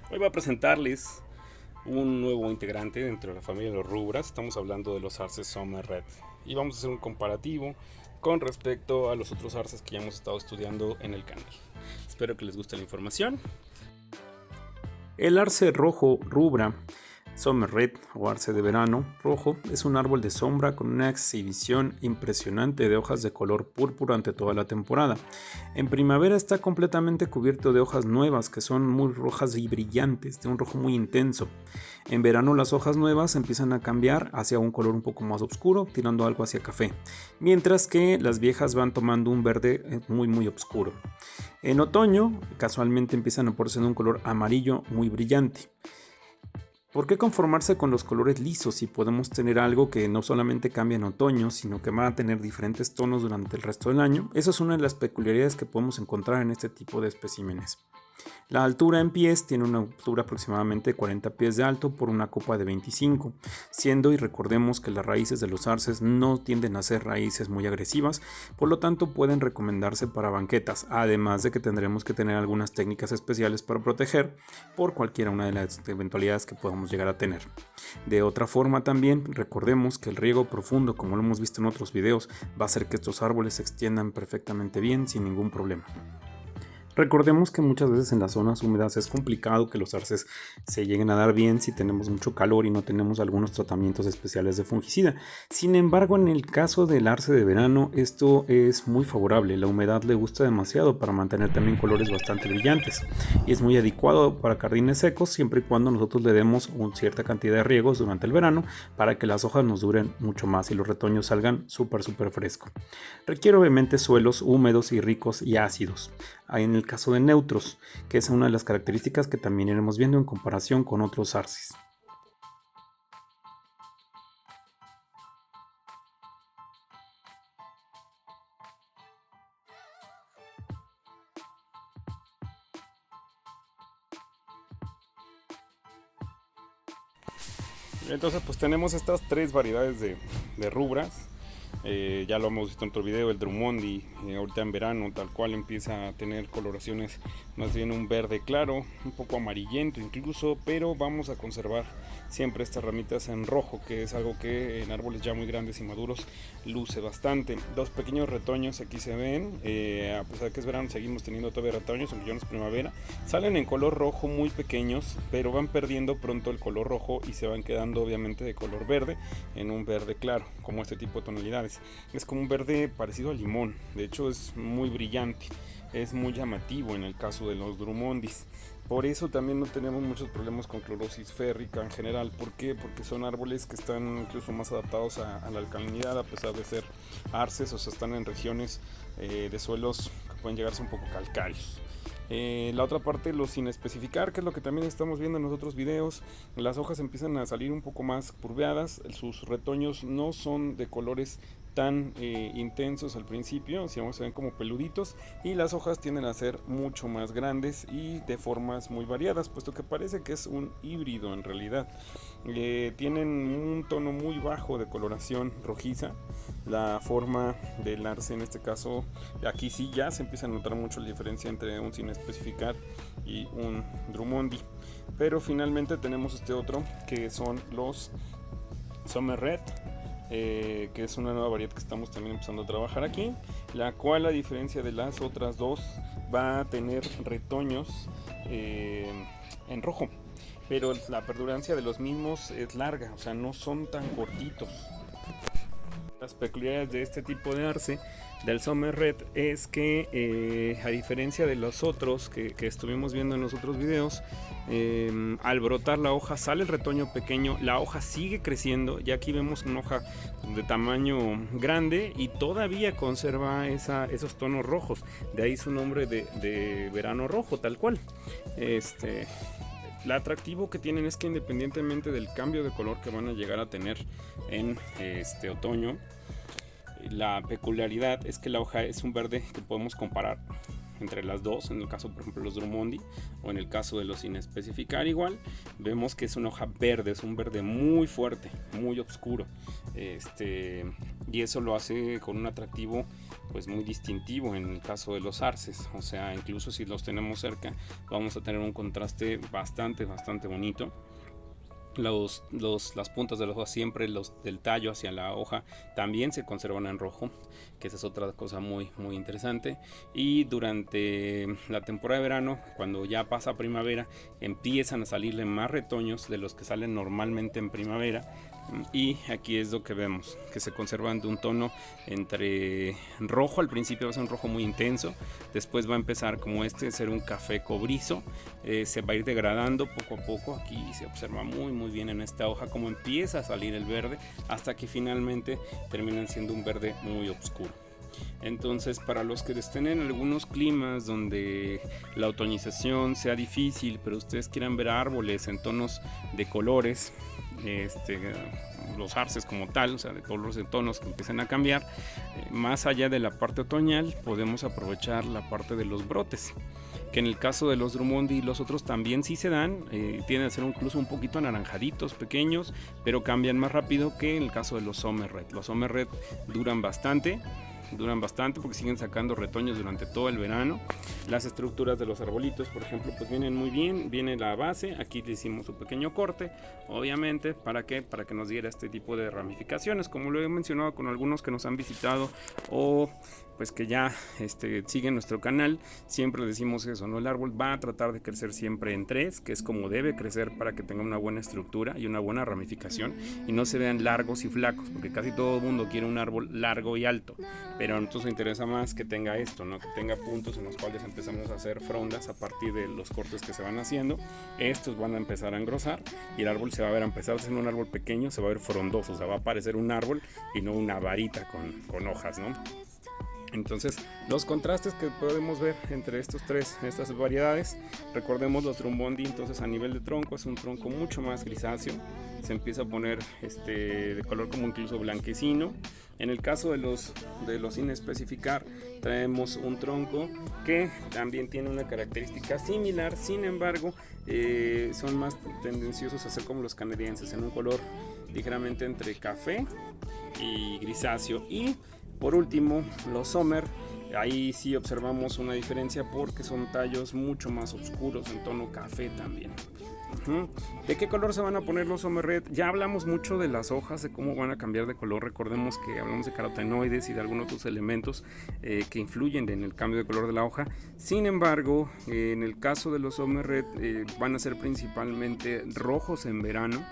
Hoy voy a presentarles un nuevo integrante dentro de la familia de los rubras. Estamos hablando de los arces Summer Red y vamos a hacer un comparativo con respecto a los otros arces que ya hemos estado estudiando en el canal. Espero que les guste la información. El arce rojo rubra Summer Red o arce de verano rojo es un árbol de sombra con una exhibición impresionante de hojas de color púrpura ante toda la temporada. En primavera está completamente cubierto de hojas nuevas que son muy rojas y brillantes, de un rojo muy intenso. En verano las hojas nuevas empiezan a cambiar hacia un color un poco más oscuro, tirando algo hacia café, mientras que las viejas van tomando un verde muy oscuro. En otoño casualmente empiezan a ponerse un color amarillo muy brillante. ¿Por qué conformarse con los colores lisos si podemos tener algo que no solamente cambia en otoño, sino que va a tener diferentes tonos durante el resto del año? Esa es una de las peculiaridades que podemos encontrar en este tipo de especímenes. La altura en pies tiene una altura aproximadamente de 40 pies de alto por una copa de 25, siendo y recordemos que las raíces de los arces no tienden a ser raíces muy agresivas, por lo tanto pueden recomendarse para banquetas, además de que tendremos que tener algunas técnicas especiales para proteger por cualquiera una de las eventualidades que podamos llegar a tener. De otra forma también recordemos que el riego profundo, como lo hemos visto en otros videos, va a hacer que estos árboles se extiendan perfectamente bien sin ningún problema. Recordemos que muchas veces en las zonas húmedas es complicado que los arces se lleguen a dar bien si tenemos mucho calor y no tenemos algunos tratamientos especiales de fungicida. Sin embargo, en el caso del arce de verano esto es muy favorable. La humedad le gusta demasiado para mantener también colores bastante brillantes y es muy adecuado para jardines secos siempre y cuando nosotros le demos una cierta cantidad de riegos durante el verano para que las hojas nos duren mucho más y los retoños salgan súper fresco. Requiere obviamente suelos húmedos y ricos y ácidos. En el caso de neutros, que es una de las características que también iremos viendo en comparación con otros arces. Entonces pues tenemos estas tres variedades de rubras. Ya lo hemos visto en otro video, el Drummondi, ahorita en verano tal cual empieza a tener coloraciones más bien un verde claro, un poco amarillento incluso, pero vamos a conservar siempre estas ramitas en rojo, que es algo que en árboles ya muy grandes y maduros luce bastante. Dos pequeños retoños aquí se ven, a pesar de que es verano seguimos teniendo todavía retoños, aunque ya no es primavera. Salen en color rojo muy pequeños, pero van perdiendo pronto el color rojo y se van quedando obviamente de color verde en un verde claro, como este tipo de tonalidades. Es como un verde parecido al limón, de hecho es muy brillante, es muy llamativo en el caso de los Drummondis. Por eso también no tenemos muchos problemas con clorosis férrica en general. ¿Por qué? Porque son árboles que están incluso más adaptados a la alcalinidad, a pesar de ser arces, o sea, están en regiones de suelos que pueden llegarse un poco calcáreos. La otra parte, lo sin especificar, que es lo que también estamos viendo en los otros videos, las hojas empiezan a salir un poco más curveadas, sus retoños no son de colores tan intensos al principio, se ven como peluditos, y las hojas tienden a ser mucho más grandes y de formas muy variadas, puesto que parece que es un híbrido en realidad. Tienen un tono muy bajo de coloración rojiza. La forma del arce en este caso, aquí sí ya se empieza a notar mucho la diferencia entre un sin especificar y un Drummondi, pero finalmente tenemos este otro que son los Summer Red, que es una nueva variedad que estamos también empezando a trabajar aquí, la cual, a diferencia de las otras dos, va a tener retoños en rojo, pero la perdurancia de los mismos es larga, o sea, no son tan cortitos. Las peculiaridades de este tipo de arce del Summer Red es que a diferencia de los otros que estuvimos viendo en los otros videos, al brotar la hoja sale el retoño pequeño, la hoja sigue creciendo, ya aquí vemos una hoja de tamaño grande y todavía conserva esos tonos rojos, de ahí su nombre de verano rojo tal cual. Lo atractivo que tienen es que independientemente del cambio de color que van a llegar a tener en este otoño, la peculiaridad es que la hoja es un verde que podemos comparar entre las dos, en el caso por ejemplo de los Drummondi o en el caso de los sin especificar igual, vemos que es una hoja verde, es un verde muy fuerte, muy oscuro, y eso lo hace con un atractivo pues muy distintivo en el caso de los arces. O sea, incluso si los tenemos cerca vamos a tener un contraste bastante bonito. Las puntas de las hojas, siempre los del tallo hacia la hoja, también se conservan en rojo, que esa es otra cosa muy interesante. Y durante la temporada de verano, cuando ya pasa primavera, empiezan a salirle más retoños de los que salen normalmente en primavera. Y aquí es lo que vemos, que se conservan de un tono entre rojo. Al principio va a ser un rojo muy intenso, después va a empezar como a ser un café cobrizo, se va a ir degradando poco a poco. Aquí se observa muy bien en esta hoja cómo empieza a salir el verde, hasta que finalmente terminan siendo un verde muy oscuro. Entonces, para los que estén en algunos climas donde la otoñización sea difícil, pero ustedes quieran ver árboles en tonos de colores, los arces como tal, o sea, de colores de tonos que empiezan a cambiar, más allá de la parte otoñal, podemos aprovechar la parte de los brotes, que en el caso de los Drummondi y los otros también sí se dan, tienden a ser incluso un poquito anaranjaditos, pequeños, pero cambian más rápido que en el caso de los Summer Red. Los Summer Red duran bastante porque siguen sacando retoños durante todo el verano. Las estructuras de los arbolitos, por ejemplo, pues vienen muy bien, viene la base, aquí le hicimos un pequeño corte, obviamente, ¿para qué? Para que nos diera este tipo de ramificaciones, como lo he mencionado con algunos que nos han visitado o pues que ya siguen nuestro canal. Siempre decimos eso, ¿no? El árbol va a tratar de crecer siempre en tres, que es como debe crecer para que tenga una buena estructura y una buena ramificación y no se vean largos y flacos, porque casi todo el mundo quiere un árbol largo y alto, pero a nosotros nos interesa más que tenga esto, ¿no? Que tenga puntos en los cuales empezamos a hacer frondas a partir de los cortes que se van haciendo. Estos van a empezar a engrosar y el árbol se va a ver, a empezar a ser un árbol pequeño, se va a ver frondoso, o sea, va a parecer un árbol y no una varita con hojas, ¿no? Entonces, los contrastes que podemos ver entre estas variedades, recordemos los Drummondi, entonces a nivel de tronco es un tronco mucho más grisáceo, se empieza a poner de color como incluso blanquecino. En el caso de los sin especificar, traemos un tronco que también tiene una característica similar, sin embargo, son más tendenciosos a ser como los canadienses, en un color ligeramente entre café y grisáceo. Y por último, los Summer, ahí sí observamos una diferencia porque son tallos mucho más oscuros, en tono café también. ¿De qué color se van a poner los Summer Red? Ya hablamos mucho de las hojas, de cómo van a cambiar de color. Recordemos que hablamos de carotenoides y de algunos otros elementos que influyen en el cambio de color de la hoja. Sin embargo, en el caso de los Summer Red van a ser principalmente rojos en verano,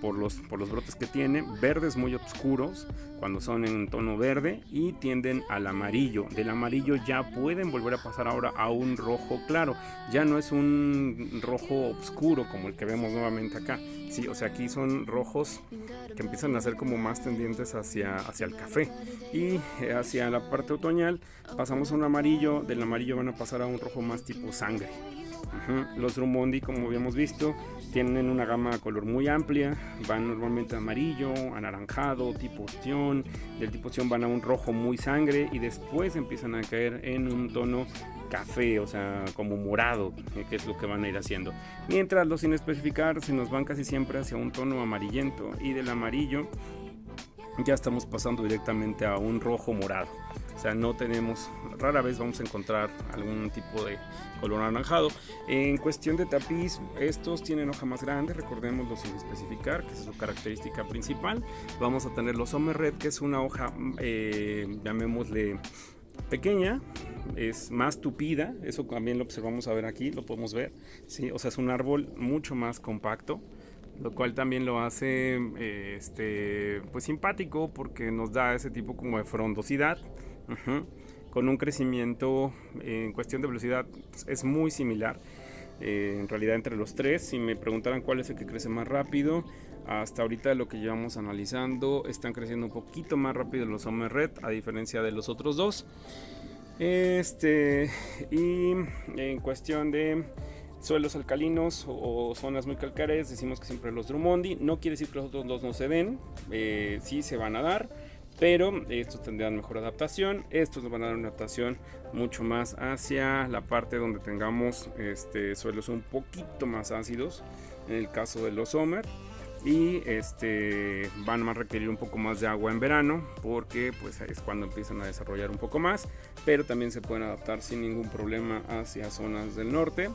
por los brotes que tiene, verdes muy oscuros cuando son en tono verde y tienden al amarillo. Del amarillo ya pueden volver a pasar ahora a un rojo claro, ya no es un rojo oscuro como el que vemos nuevamente acá. Sí, o sea, aquí son rojos que empiezan a ser como más tendientes hacia el café, y hacia la parte otoñal pasamos a un amarillo, del amarillo van a pasar a un rojo más tipo sangre. Los Drummondi, como habíamos visto, tienen una gama de color muy amplia, van normalmente amarillo, anaranjado, tipo ostión, del tipo ostión van a un rojo muy sangre y después empiezan a caer en un tono café, o sea, como morado, que es lo que van a ir haciendo. Mientras los sin especificar se nos van casi siempre hacia un tono amarillento, y del amarillo ya estamos pasando directamente a un rojo morado. O sea, no tenemos, rara vez vamos a encontrar algún tipo de color anaranjado. En cuestión de tapiz, estos tienen hoja más grande, recordemos los sin especificar, que es su característica principal. Vamos a tener los Summer Red, que es una hoja, llamémosle pequeña, es más tupida, eso también lo observamos a ver aquí, lo podemos ver, ¿sí? O sea, es un árbol mucho más compacto, lo cual también lo hace pues simpático, porque nos da ese tipo como de frondosidad. Con un crecimiento en cuestión de velocidad es muy similar, en realidad entre los tres. Si me preguntaran cuál es el que crece más rápido, hasta ahorita lo que llevamos analizando, están creciendo un poquito más rápido los Summer Red a diferencia de los otros dos. Y en cuestión de suelos alcalinos o zonas muy calcáreas, decimos que siempre los Drummondi. No quiere decir que los otros dos no se den, sí se van a dar. pero estos tendrán mejor adaptación. Estos nos van a dar una adaptación mucho más hacia la parte donde tengamos suelos un poquito más ácidos, en el caso de los Sommer, y van a requerir un poco más de agua en verano, porque pues es cuando empiezan a desarrollar un poco más, pero también se pueden adaptar sin ningún problema hacia zonas del norte.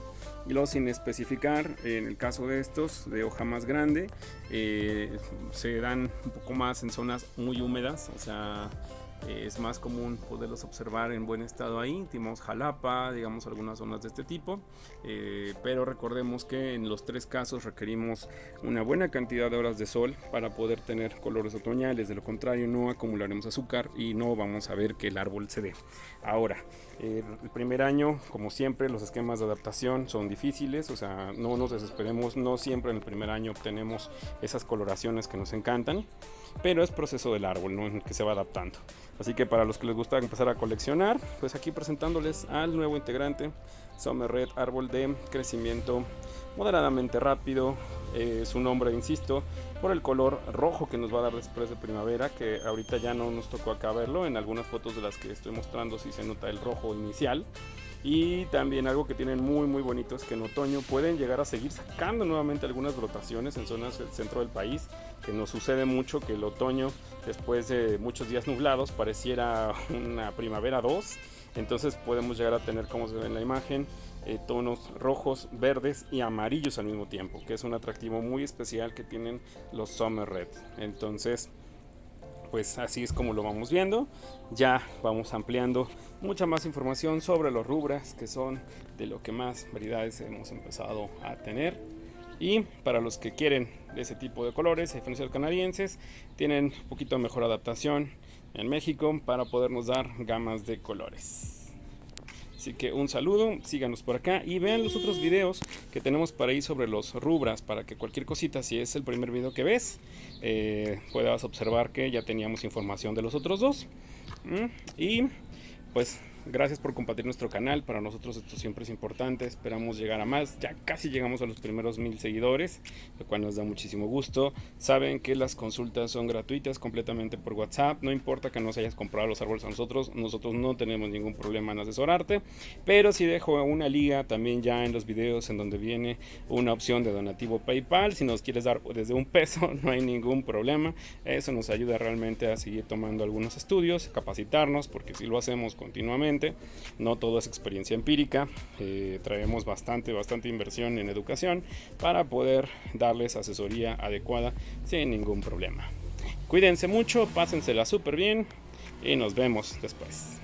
Y luego, sin especificar, en el caso de estos de hoja más grande, se dan un poco más en zonas muy húmedas, o sea, es más común poderlos observar en buen estado ahí. Tenemos Jalapa, digamos, algunas zonas de este tipo, pero recordemos que en los tres casos requerimos una buena cantidad de horas de sol para poder tener colores otoñales. De lo contrario, no acumularemos azúcar y no vamos a ver que el árbol se dé. Ahora, el primer año, como siempre, los esquemas de adaptación son difíciles, o sea, no nos desesperemos, no siempre en el primer año obtenemos esas coloraciones que nos encantan, pero es proceso del árbol, ¿no?, en el que se va adaptando. Así que para los que les gusta empezar a coleccionar, pues aquí presentándoles al nuevo integrante Sommer Red, árbol de crecimiento moderadamente rápido. Su nombre, insisto, por el color rojo que nos va a dar después de primavera, que ahorita ya no nos tocó acá verlo. En algunas fotos de las que estoy mostrando sí se nota el rojo inicial. Y también algo que tienen muy bonito es que en otoño pueden llegar a seguir sacando nuevamente algunas brotaciones en zonas del centro del país, que nos sucede mucho que el otoño, después de muchos días nublados, pareciera una primavera 2. Entonces podemos llegar a tener, como se ve en la imagen, tonos rojos, verdes y amarillos al mismo tiempo, que es un atractivo muy especial que tienen los Sommer Red. Entonces, pues así es como lo vamos viendo. Ya vamos ampliando mucha más información sobre los rubras, que son de lo que más variedades hemos empezado a tener. Y para los que quieren ese tipo de colores, a diferencia de los canadienses, tienen un poquito mejor adaptación en México para podernos dar gamas de colores. Así que un saludo, síganos por acá y vean los otros videos que tenemos para ahí sobre los rubras, para que cualquier cosita, si es el primer video que ves, puedas observar que ya teníamos información de los otros dos. Y pues gracias por compartir nuestro canal, para nosotros esto siempre es importante, esperamos llegar a más, ya casi llegamos a los primeros 1000 seguidores, lo cual nos da muchísimo gusto. Saben que las consultas son gratuitas completamente por WhatsApp, no importa que nos hayas comprado los árboles a nosotros no tenemos ningún problema en asesorarte, pero si dejo una liga también ya en los videos en donde viene una opción de donativo PayPal. Si nos quieres dar desde $1 no hay ningún problema, eso nos ayuda realmente a seguir tomando algunos estudios, capacitarnos, porque si lo hacemos continuamente, no todo es experiencia empírica, traemos bastante inversión en educación para poder darles asesoría adecuada sin ningún problema. Cuídense mucho, pásensela súper bien y nos vemos después.